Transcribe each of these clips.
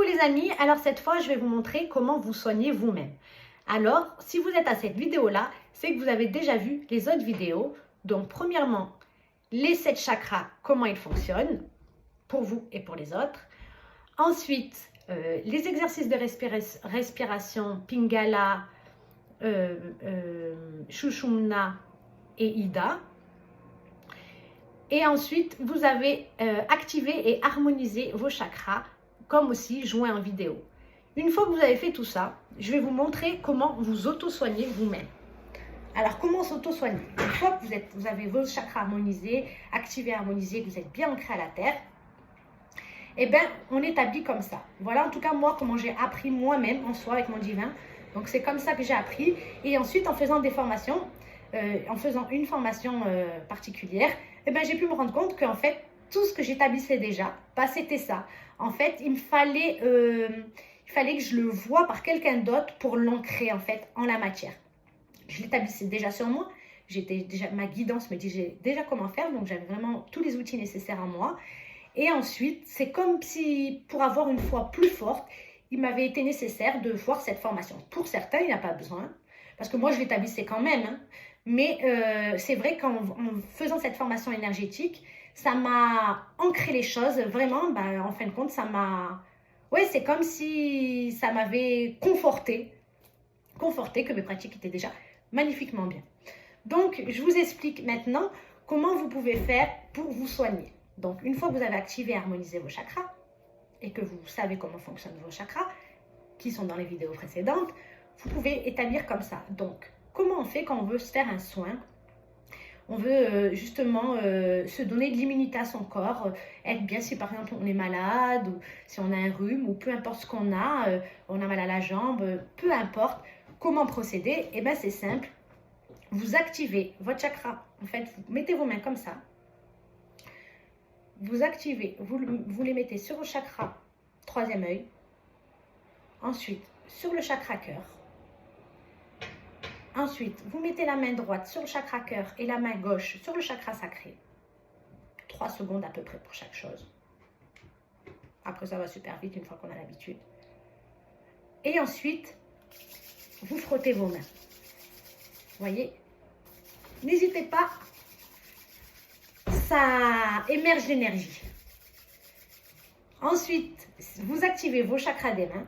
les amis, alors cette fois je vais vous montrer comment vous soigner vous-même. Alors si vous êtes à cette vidéo là, c'est que vous avez déjà vu les autres vidéos. Donc premièrement, les 7 chakras, comment ils fonctionnent pour vous et pour les autres. Ensuite, les exercices de respiration Pingala, Shushumna et Ida. Et ensuite, vous avez activé et harmonisé vos chakras, comme aussi joué en vidéo. Une fois que vous avez fait tout ça, je vais vous montrer comment vous auto-soigner vous-même. Alors, comment s'auto-soigner? Une fois que vous avez vos chakras harmonisés, activés, harmonisés, que vous êtes bien ancré à la terre, eh bien, on établit comme ça. Voilà en tout cas moi comment j'ai appris moi-même en soi avec mon divin. Donc, c'est comme ça que j'ai appris. Et ensuite, en faisant des formations, en faisant une formation particulière, eh ben, j'ai pu me rendre compte qu'en fait, tout ce que j'établissais déjà, bah, c'était ça. En fait, il fallait que je le voie par quelqu'un d'autre pour l'ancrer en fait en la matière. Je l'établissais déjà sur moi. Ma guidance me disait déjà comment faire, donc j'avais vraiment tous les outils nécessaires à moi. Et ensuite, c'est comme si pour avoir une foi plus forte, il m'avait été nécessaire de voir cette formation. Pour certains, il n'y a pas besoin, parce que moi, je l'établissais quand même. Hein. Mais c'est vrai qu'en faisant cette formation énergétique, ça m'a ancré les choses. Vraiment, bah, en fin de compte, ça m'a... Ouais, c'est comme si ça m'avait conforté que mes pratiques étaient déjà magnifiquement bien. Donc, je vous explique maintenant comment vous pouvez faire pour vous soigner. Donc, une fois que vous avez activé et harmonisé vos chakras, et que vous savez comment fonctionnent vos chakras, qui sont dans les vidéos précédentes, vous pouvez établir comme ça. Donc, comment on fait quand on veut se faire un soin? On veut justement se donner de l'immunité à son corps, être bien si par exemple on est malade, ou si on a un rhume, ou peu importe ce qu'on a, on a mal à la jambe, peu importe comment procéder, et bien c'est simple. Vous activez votre chakra, en fait, vous mettez vos mains comme ça, vous activez, vous les mettez sur le chakra troisième œil, ensuite sur le chakra cœur. Ensuite, vous mettez la main droite sur le chakra cœur et la main gauche sur le chakra sacré. 3 secondes à peu près pour chaque chose. Après, ça va super vite une fois qu'on a l'habitude. Et ensuite, vous frottez vos mains. Vous voyez? N'hésitez pas, ça émerge l'énergie. Ensuite, vous activez vos chakras des mains.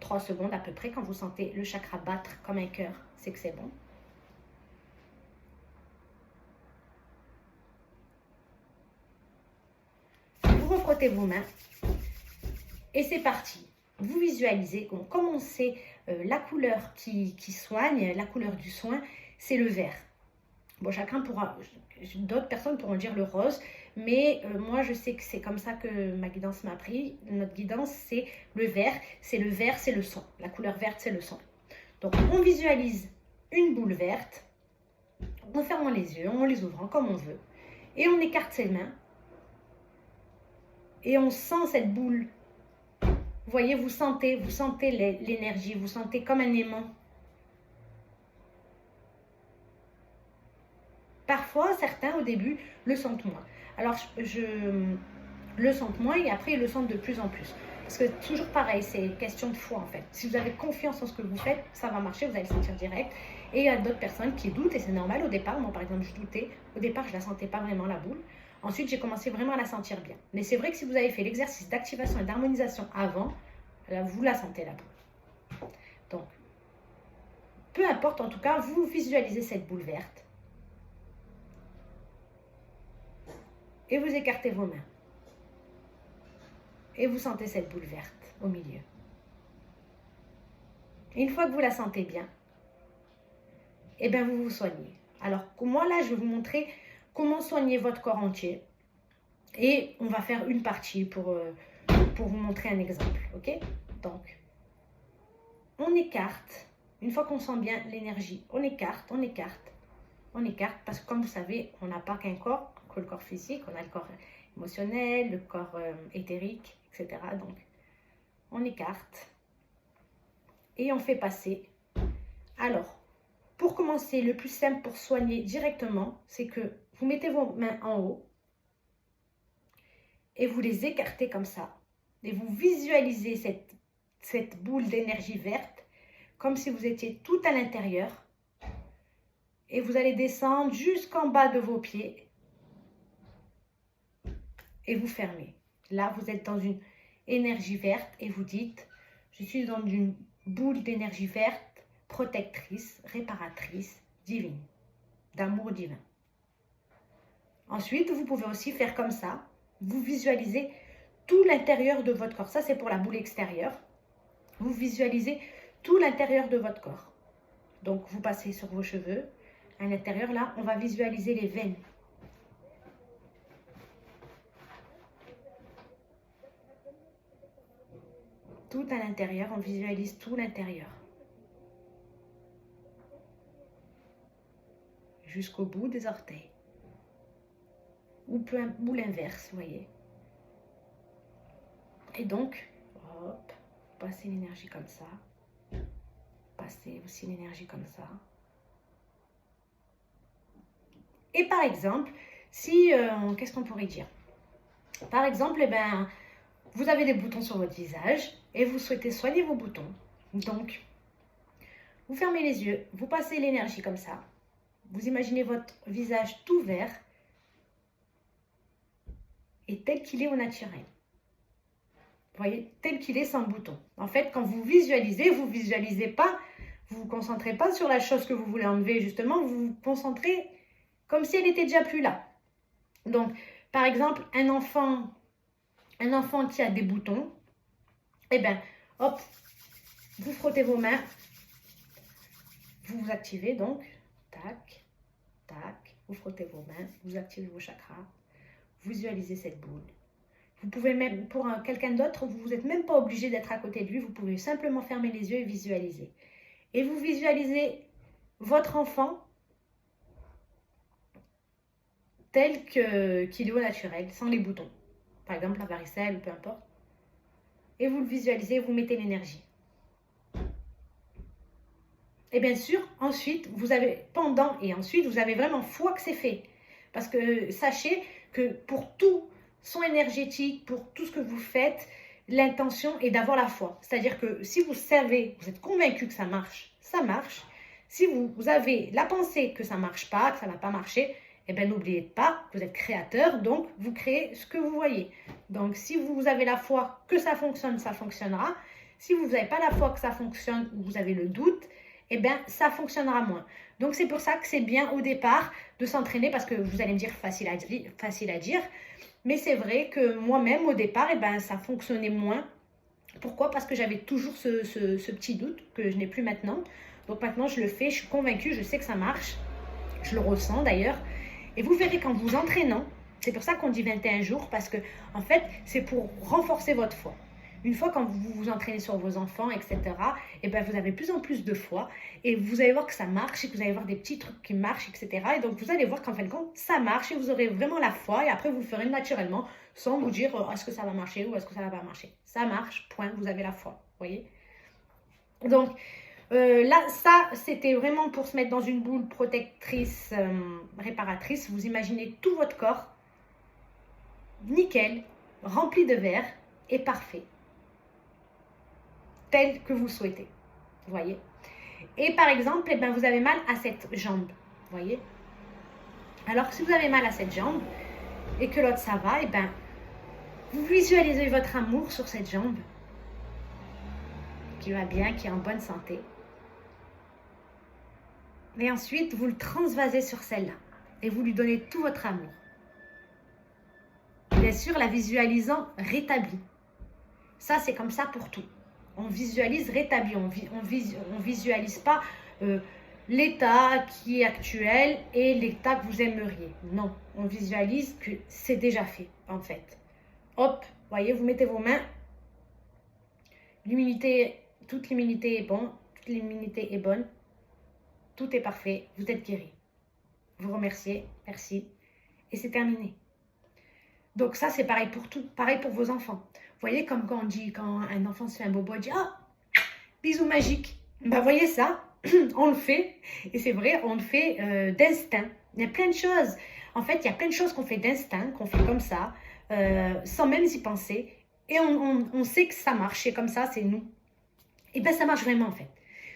3 secondes à peu près, quand vous sentez le chakra battre comme un cœur, c'est que c'est bon. Vous refrottez vos mains et c'est parti. Vous visualisez, comme on sait, la couleur qui soigne, la couleur du soin, c'est le vert. Bon, chacun pourra, d'autres personnes pourront dire le rose, mais moi je sais que c'est comme ça que ma guidance m'a appris. Notre guidance, c'est le vert, c'est le son. La couleur verte, c'est le son. Donc on visualise une boule verte, en fermant les yeux, en les ouvrant comme on veut, et on écarte ses mains, et on sent cette boule. Vous voyez, vous sentez l'énergie, vous sentez comme un aimant. Parfois, certains, au début, le sentent moins. Alors, je le sentent moins et après, ils le sentent de plus en plus. Parce que toujours pareil, c'est question de foi, en fait. Si vous avez confiance en ce que vous faites, ça va marcher, vous allez le sentir direct. Et il y a d'autres personnes qui doutent, et c'est normal au départ. Moi, par exemple, je doutais. Au départ, je ne la sentais pas vraiment, la boule. Ensuite, j'ai commencé vraiment à la sentir bien. Mais c'est vrai que si vous avez fait l'exercice d'activation et d'harmonisation avant, là, vous la sentez, la boule. Donc, peu importe, en tout cas, vous visualisez cette boule verte. Et vous écartez vos mains. Et vous sentez cette boule verte au milieu. Et une fois que vous la sentez bien, eh bien vous vous soignez. Alors moi là, je vais vous montrer comment soigner votre corps entier. Et on va faire une partie pour vous montrer un exemple. Ok? Donc, on écarte. Une fois qu'on sent bien l'énergie, on écarte. Parce que comme vous savez, on n'a pas qu'un corps, que le corps physique, on a le corps émotionnel, le corps éthérique, etc. Donc, on écarte et on fait passer. Alors, pour commencer, le plus simple pour soigner directement, c'est que vous mettez vos mains en haut et vous les écartez comme ça. et vous visualisez cette boule d'énergie verte comme si vous étiez tout à l'intérieur. Et vous allez descendre jusqu'en bas de vos pieds et vous fermez. Là, vous êtes dans une énergie verte et vous dites, je suis dans une boule d'énergie verte, protectrice, réparatrice, divine, d'amour divin. Ensuite, vous pouvez aussi faire comme ça. Vous visualisez tout l'intérieur de votre corps. Ça, c'est pour la boule extérieure. Vous visualisez tout l'intérieur de votre corps. Donc, vous passez sur vos cheveux. À l'intérieur, là, on va visualiser les veines. Tout à l'intérieur, on visualise tout l'intérieur. Jusqu'au bout des orteils. Ou l'inverse, vous voyez. Et donc, hop, passez l'énergie comme ça. Passez aussi l'énergie comme ça. Et par exemple, si, qu'est-ce qu'on pourrait dire? Par exemple, eh ben, vous avez des boutons sur votre visage et vous souhaitez soigner vos boutons. Donc, vous fermez les yeux, vous passez l'énergie comme ça. Vous imaginez votre visage tout vert et tel qu'il est au naturel. Vous voyez, tel qu'il est sans bouton. En fait, quand vous visualisez pas, vous vous concentrez pas sur la chose que vous voulez enlever, justement, vous vous concentrez comme si elle était déjà plus là. Donc, par exemple, un enfant qui a des boutons, eh bien, hop, vous frottez vos mains, vous vous activez donc, tac, tac, vous frottez vos mains, vous activez vos chakras, vous visualisez cette boule. Vous pouvez même, pour quelqu'un d'autre, vous n'êtes même pas obligé d'être à côté de lui, vous pouvez simplement fermer les yeux et visualiser. Et vous visualisez votre enfant tel qu'il est au naturel, sans les boutons. Par exemple, la varicelle, peu importe. Et vous le visualisez, vous mettez l'énergie. Et bien sûr, ensuite, vous avez vraiment foi que c'est fait. Parce que sachez que pour tout son énergétique, pour tout ce que vous faites, l'intention est d'avoir la foi. C'est-à-dire que si vous savez, vous êtes convaincu que ça marche, ça marche. Si vous avez la pensée que ça ne marche pas, que ça ne va pas marcher, eh bien n'oubliez pas, vous êtes créateur, donc vous créez ce que vous voyez. Donc si vous avez la foi que ça fonctionne, ça fonctionnera. Si vous n'avez pas la foi que ça fonctionne ou vous avez le doute, eh bien ça fonctionnera moins. Donc c'est pour ça que c'est bien au départ de s'entraîner, parce que vous allez me dire facile à dire, mais c'est vrai que moi-même au départ, eh ben, ça fonctionnait moins. Pourquoi? Parce que j'avais toujours ce petit doute que je n'ai plus maintenant. Donc maintenant je le fais, je suis convaincue, je sais que ça marche, je le ressens d'ailleurs. Et vous verrez qu'en vous entraînant, c'est pour ça qu'on dit 21 jours, parce que en fait, c'est pour renforcer votre foi. Une fois quand vous vous entraînez sur vos enfants, etc., et ben vous avez de plus en plus de foi, et vous allez voir que ça marche, et que vous allez voir des petits trucs qui marchent, etc. Et donc vous allez voir qu'en fin de compte, ça marche, et vous aurez vraiment la foi, et après vous le ferez naturellement, sans vous dire est-ce que ça va marcher ou est-ce que ça va pas marcher. Ça marche, point, vous avez la foi, vous voyez. Donc, là, ça, c'était vraiment pour se mettre dans une boule protectrice, réparatrice. Vous imaginez tout votre corps, nickel, rempli de verre et parfait. Tel que vous souhaitez, vous voyez. Et par exemple, eh ben, vous avez mal à cette jambe, vous voyez. Alors, si vous avez mal à cette jambe et que l'autre, ça va, eh ben, vous visualisez votre amour sur cette jambe qui va bien, qui est en bonne santé. Et ensuite, vous le transvasez sur celle-là et vous lui donnez tout votre amour. Bien sûr, la visualisant rétablie. Ça, c'est comme ça pour tout. On visualise rétabli, on visualise pas l'état qui est actuel et l'état que vous aimeriez. Non, on visualise que c'est déjà fait, en fait. Hop, voyez, vous mettez vos mains. L'immunité, toute l'immunité est bonne, toute l'immunité est bonne. Tout est parfait, vous êtes guéri. Vous remerciez, merci, et c'est terminé. Donc ça, c'est pareil pour tout, pareil pour vos enfants. Vous voyez, comme quand on dit, quand un enfant se fait un bobo, on dit « Ah, bisou magique ». Ben, voyez ça, on le fait, et c'est vrai, on le fait d'instinct. Il y a plein de choses. En fait, il y a plein de choses qu'on fait d'instinct, qu'on fait comme ça, sans même y penser. et on sait que ça marche, et comme ça, c'est nous. Et bien, ça marche vraiment, en fait.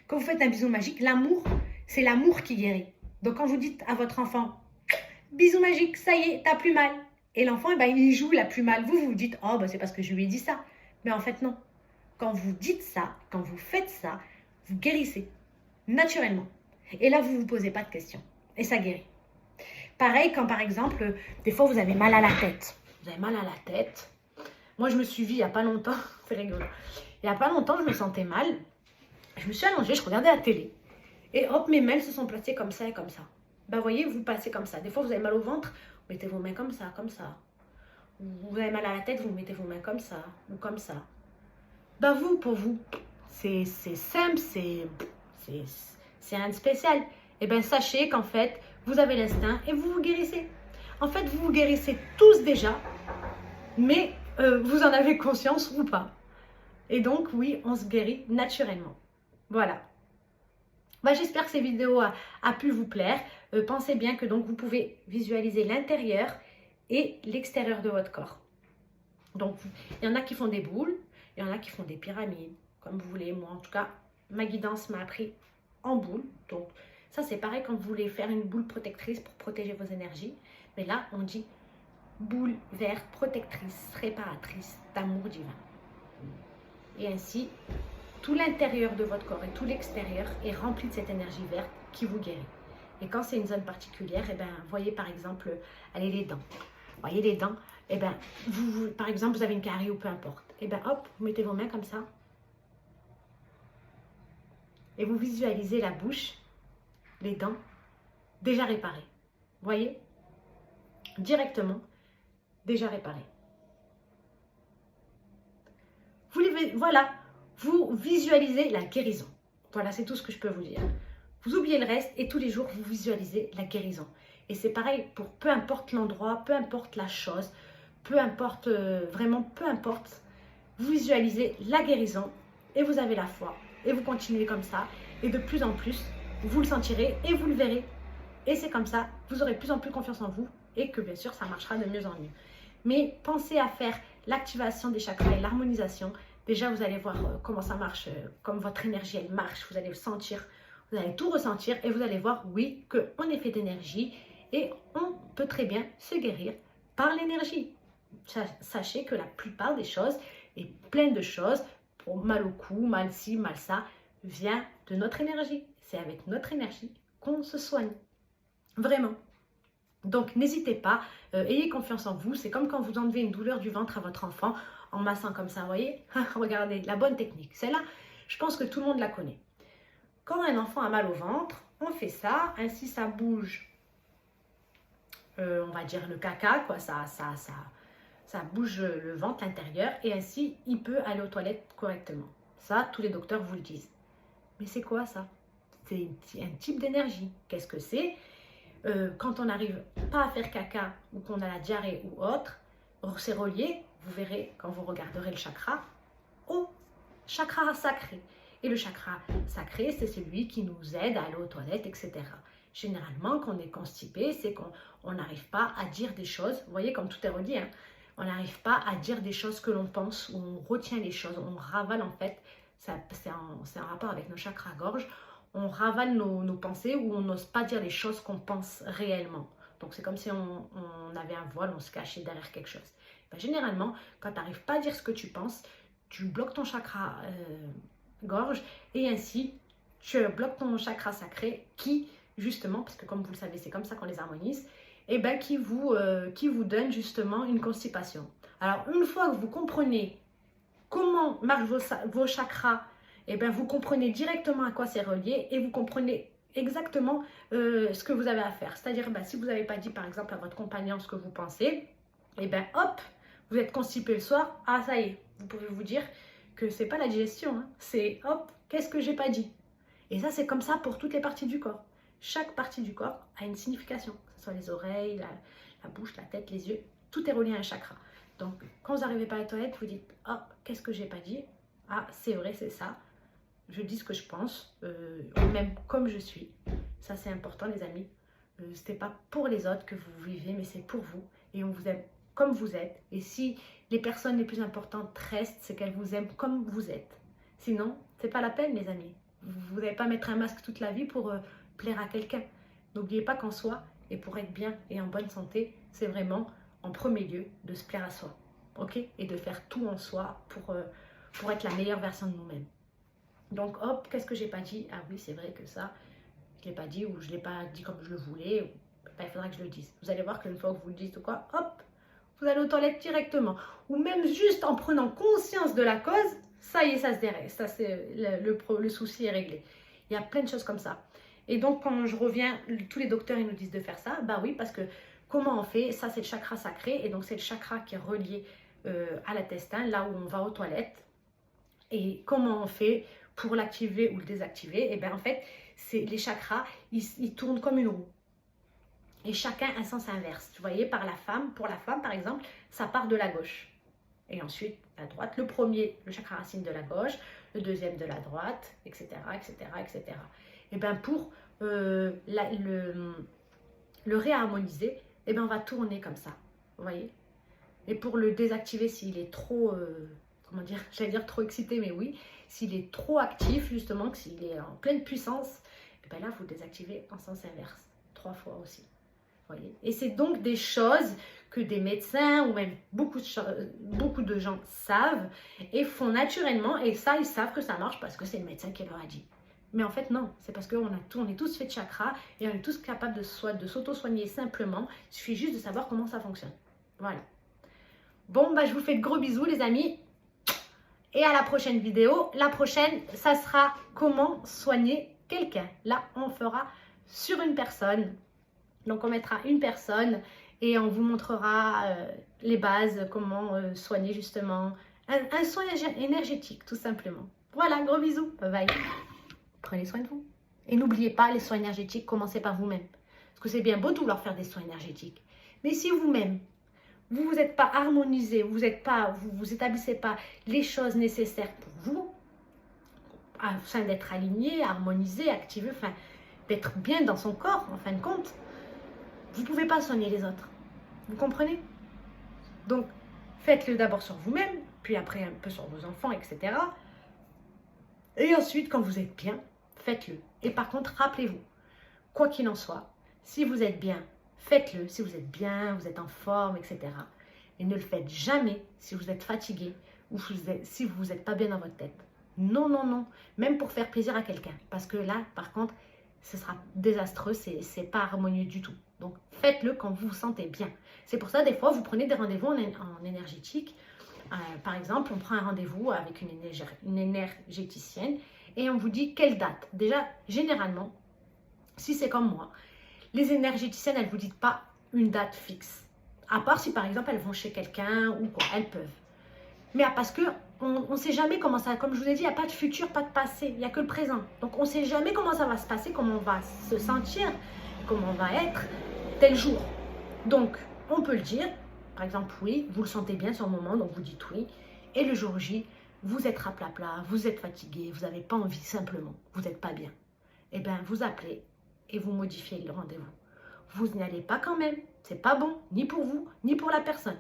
Quand vous faites un bisou magique, l'amour, c'est l'amour qui guérit. Donc, quand vous dites à votre enfant, bisou magique, ça y est, t'as plus mal. Et l'enfant, eh ben, il joue, il a plus mal. Vous dites, oh, ben, c'est parce que je lui ai dit ça. Mais en fait, non. Quand vous dites ça, quand vous faites ça, vous guérissez naturellement. Et là, vous ne vous posez pas de questions. Et ça guérit. Pareil, quand par exemple, des fois, vous avez mal à la tête. Vous avez mal à la tête. Moi, je me suis vue il n'y a pas longtemps. C'est rigolo. Il n'y a pas longtemps, je me sentais mal. Je me suis allongée, je regardais la télé. Et hop, mes mains se sont placées comme ça et comme ça. Ben, voyez, vous passez comme ça. Des fois, vous avez mal au ventre, vous mettez vos mains comme ça, comme ça. Vous avez mal à la tête, vous mettez vos mains comme ça, ou comme ça. Ben, vous, pour vous, c'est simple, c'est rien de spécial. Et bien, sachez qu'en fait, vous avez l'instinct et vous vous guérissez. En fait, vous vous guérissez tous déjà, mais vous en avez conscience ou pas. Et donc, oui, on se guérit naturellement. Voilà. Bah, j'espère que cette vidéo a pu vous plaire. Pensez bien que donc vous pouvez visualiser l'intérieur et l'extérieur de votre corps. Donc, il y en a qui font des boules, il y en a qui font des pyramides, comme vous voulez. Moi, en tout cas, ma guidance m'a appris en boule. Donc, ça, c'est pareil quand vous voulez faire une boule protectrice pour protéger vos énergies. Mais là, on dit boule verte, protectrice, réparatrice d'amour divin. Et ainsi, tout l'intérieur de votre corps et tout l'extérieur est rempli de cette énergie verte qui vous guérit. Et quand c'est une zone particulière, eh ben, voyez par exemple, allez, les dents. Voyez les dents, eh ben, par exemple, vous avez une carie ou peu importe. Eh ben, hop, vous mettez vos mains comme ça. Et vous visualisez la bouche, les dents, déjà réparées. Voyez? Directement, déjà réparées. Voilà, vous visualisez la guérison. Voilà, c'est tout ce que je peux vous dire. Vous oubliez le reste et tous les jours, vous visualisez la guérison. Et c'est pareil pour peu importe l'endroit, peu importe la chose, peu importe, vraiment peu importe, vous visualisez la guérison et vous avez la foi. Et vous continuez comme ça. Et de plus en plus, vous le sentirez et vous le verrez. Et c'est comme ça, vous aurez de plus en plus confiance en vous et que bien sûr, ça marchera de mieux en mieux. Mais pensez à faire l'activation des chakras et l'harmonisation. Déjà, vous allez voir comment ça marche, comme votre énergie, elle marche. Vous allez le sentir, vous allez tout ressentir et vous allez voir, oui, qu'on est fait d'énergie et on peut très bien se guérir par l'énergie. Sachez que la plupart des choses et plein de choses, pour mal au cou, mal ci, mal ça, vient de notre énergie. C'est avec notre énergie qu'on se soigne. Vraiment. Donc, n'hésitez pas, ayez confiance en vous. C'est comme quand vous enlevez une douleur du ventre à votre enfant en massant comme ça, vous voyez. Regardez, la bonne technique. Celle-là, je pense que tout le monde la connaît. Quand un enfant a mal au ventre, on fait ça, ainsi ça bouge, on va dire le caca, quoi, ça bouge le ventre, l'intérieur, et ainsi il peut aller aux toilettes correctement. Ça, tous les docteurs vous le disent. Mais c'est quoi ça? C'est un type d'énergie. Qu'est-ce que c'est? Quand on n'arrive pas à faire caca ou qu'on a la diarrhée ou autre, c'est relié, vous verrez quand vous regarderez le chakra, au chakra sacré. Et le chakra sacré, c'est celui qui nous aide à aller aux toilettes, etc. Généralement, quand on est constipé, c'est qu'on n'arrive pas à dire des choses. Vous voyez comme tout est relié, hein? On n'arrive pas à dire des choses que l'on pense, ou on retient les choses, on ravale en fait. C'est en rapport avec nos chakras gorge. On ravale nos pensées ou on n'ose pas dire les choses qu'on pense réellement. Donc c'est comme si on avait un voile, on se cachait derrière quelque chose. Ben, généralement, quand tu n'arrives pas à dire ce que tu penses, tu bloques ton chakra gorge et ainsi tu bloques ton chakra sacré qui, justement, parce que comme vous le savez, c'est comme ça qu'on les harmonise, et ben, qui vous donne justement une constipation. Alors, une fois que vous comprenez comment marchent vos chakras, et ben, vous comprenez directement à quoi c'est relié et vous comprenez exactement ce que vous avez à faire. C'est-à-dire, ben, si vous n'avez pas dit par exemple à votre compagnon ce que vous pensez, et ben hop, vous êtes constipé le soir, ah ça y est, vous pouvez vous dire que c'est pas la digestion, hein, c'est hop, qu'est-ce que j'ai pas dit? Et ça c'est comme ça pour toutes les parties du corps. Chaque partie du corps a une signification, que ce soit les oreilles, la bouche, la tête, les yeux, tout est relié à un chakra. Donc quand vous n'arrivez pas à la toilette, vous dites, ah, qu'est-ce que j'ai pas dit? Ah, c'est vrai, c'est ça. Je dis ce que je pense, même comme je suis. Ça, c'est important, les amis. Ce n'est pas pour les autres que vous vivez, mais c'est pour vous. Et on vous aime comme vous êtes. Et si les personnes les plus importantes restent, c'est qu'elles vous aiment comme vous êtes. Sinon, c'est pas la peine, les amis. Vous n'allez pas mettre un masque toute la vie pour plaire à quelqu'un. N'oubliez pas qu'en soi, et pour être bien et en bonne santé, c'est vraiment en premier lieu de se plaire à soi. Ok? Et de faire tout en soi pour être la meilleure version de nous-mêmes. Donc hop, qu'est-ce que j'ai pas dit? Ah oui, c'est vrai que ça, je l'ai pas dit ou je l'ai pas dit comme je le voulais. Ben, il faudra que je le dise. Vous allez voir qu'une fois que vous le dites ou quoi, hop, vous allez aux toilettes directement. Ou même juste en prenant conscience de la cause, ça y est, ça se dérègle. Ça, c'est le souci est réglé. Il y a plein de choses comme ça. Et donc, quand je reviens, tous les docteurs, ils nous disent de faire ça. Bah oui, parce que comment on fait? Ça, c'est le chakra sacré. Et donc, c'est le chakra qui est relié à l'intestin, là où on va aux toilettes. Et comment on fait pour l'activer ou le désactiver? Et bien, en fait, les chakras, ils tournent comme une roue. Et chacun a un sens inverse. Vous voyez, pour la femme, par exemple, ça part de la gauche. Et ensuite, la droite. Le premier, le chakra racine de la gauche. Le deuxième de la droite, etc., etc., etc. Et bien, pour le réharmoniser, et bien, on va tourner comme ça. Vous voyez? Et pour le désactiver, s'il est trop, comment dire, j'allais dire trop excité, mais oui, s'il est trop actif, justement, que s'il est en pleine puissance, et bien là, vous le désactivez en sens inverse. 3 fois aussi. Voyez. Et c'est donc des choses que des médecins ou même beaucoup de gens savent et font naturellement. Et ça, ils savent que ça marche parce que c'est le médecin qui leur a dit. Mais en fait, non. C'est parce qu'on est tous faits de chakras et on est tous capables de s'auto-soigner simplement. Il suffit juste de savoir comment ça fonctionne. Voilà. Bon, bah, je vous fais de gros bisous, les amis. Et à la prochaine vidéo. La prochaine, ça sera comment soigner quelqu'un. Là, on fera sur une personne. Donc, on mettra une personne et on vous montrera les bases, comment soigner justement un soin énergétique, tout simplement. Voilà, gros bisous. Bye bye. Prenez soin de vous. Et n'oubliez pas, les soins énergétiques, commencez par vous-même. Parce que c'est bien beau de vouloir faire des soins énergétiques. Mais si vous-même, vous n'êtes pas harmonisé, vous établissez pas les choses nécessaires pour vous, afin d'être aligné, harmonisé, activé, enfin, d'être bien dans son corps, en fin de compte, vous ne pouvez pas soigner les autres. Vous comprenez? Donc, faites-le d'abord sur vous-même, puis après un peu sur vos enfants, etc. Et ensuite, quand vous êtes bien, faites-le. Et par contre, rappelez-vous, quoi qu'il en soit, si vous êtes bien, faites-le. Si vous êtes bien, vous êtes en forme, etc. Et ne le faites jamais si vous êtes fatigué ou si vous n'êtes pas bien dans votre tête. Non, non, non. Même pour faire plaisir à quelqu'un. Parce que là, par contre, ce sera désastreux, c'est pas harmonieux du tout. Donc, faites-le quand vous vous sentez bien. C'est pour ça, des fois, vous prenez des rendez-vous en énergétique. Par exemple, on prend un rendez-vous avec une énergéticienne et on vous dit quelle date. Déjà, généralement, si c'est comme moi, les énergéticiennes, elles ne vous disent pas une date fixe. À part si, par exemple, elles vont chez quelqu'un ou quoi, elles peuvent. Mais parce que on ne sait jamais comment ça, comme je vous ai dit, il n'y a pas de futur, pas de passé, il n'y a que le présent. Donc, on ne sait jamais comment ça va se passer, comment on va se sentir, comment on va être tel jour. Donc, on peut le dire, par exemple, oui, vous le sentez bien sur le moment, donc vous dites oui. Et le jour J, vous êtes raplapla, vous êtes fatigué, vous n'avez pas envie simplement, vous n'êtes pas bien. Eh bien, vous appelez et vous modifiez le rendez-vous. Vous n'y allez pas quand même, c'est pas bon, ni pour vous, ni pour la personne.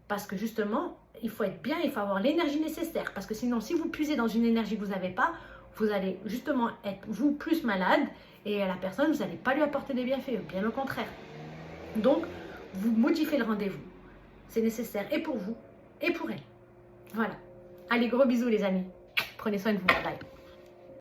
Parce que justement, il faut être bien, il faut avoir l'énergie nécessaire. Parce que sinon, si vous puisez dans une énergie que vous n'avez pas, vous allez justement être, vous, plus malade. Et à la personne, vous n'allez pas lui apporter des bienfaits, bien au contraire. Donc, vous modifiez le rendez-vous. C'est nécessaire et pour vous, et pour elle. Voilà. Allez, gros bisous les amis. Prenez soin de vous. Bye bye.